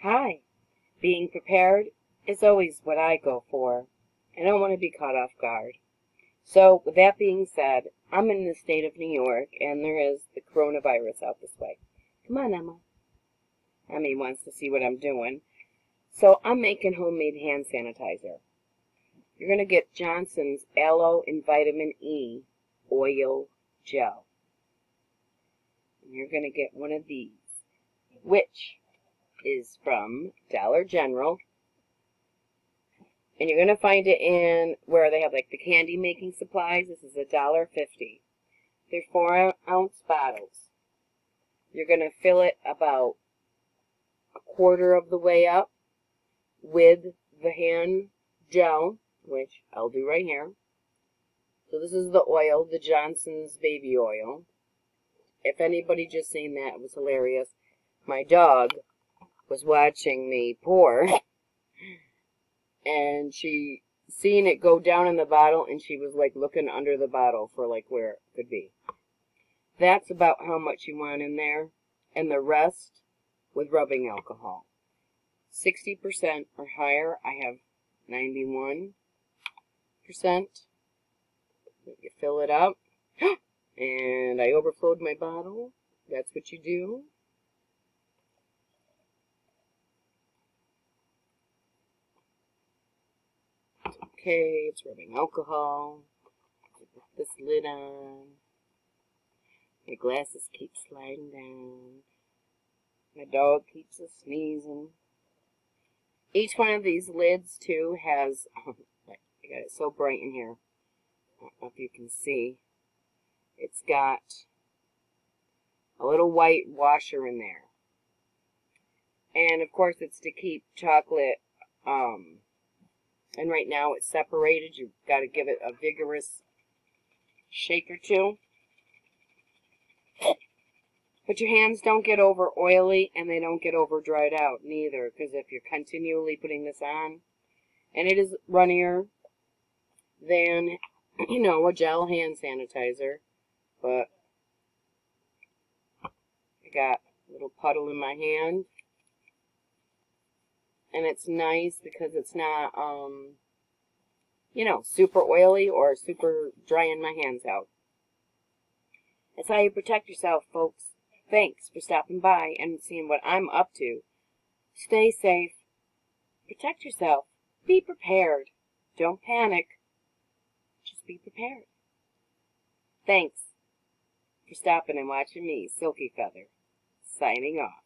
Hi. Being prepared is always what I go for. I don't want to be caught off guard. So, with that being said, I'm in the state of New York, and there is the coronavirus out this way. Come on, Emma. Emmy wants to see what I'm doing. So, I'm making homemade hand sanitizer. You're going to get Johnson's aloe and vitamin E oil gel. And you're going to get one of these, which is from Dollar General. And you're going to find it in where they have like the candy making supplies. This is $1.50. They're 4-ounce bottles. You're going to fill it about a quarter of the way up with the hand gel, which I'll do right here. So this is the oil, the Johnson's baby oil. If anybody just seen that, it was hilarious. My dog was watching me pour, and she seen it go down in the bottle, and she was like looking under the bottle for like where it could be. That's about how much you want in there, and the rest with rubbing alcohol. 60% or higher. I have 91%. You fill it up, and I overflowed my bottle. That's what you do. Okay, it's rubbing alcohol. Put this lid on. My glasses keep sliding down. My dog keeps sneezing. Each one of these lids, too, has, I got it so bright in here. I don't know if you can see. It's got a little white washer in there. And, of course, it's to keep chocolate, and right now it's separated. You've got to give it a vigorous shake or two. But your hands don't get over oily, and they don't get over dried out neither, because if you're continually putting this on, and it is runnier than, a gel hand sanitizer, but I got a little puddle in my hand, and it's nice because it's not, super oily or super drying my hands out. That's how you protect yourself, folks. Thanks for stopping by and seeing what I'm up to. Stay safe. Protect yourself. Be prepared. Don't panic. Just be prepared. Thanks for stopping and watching me, Silkyfeather, signing off.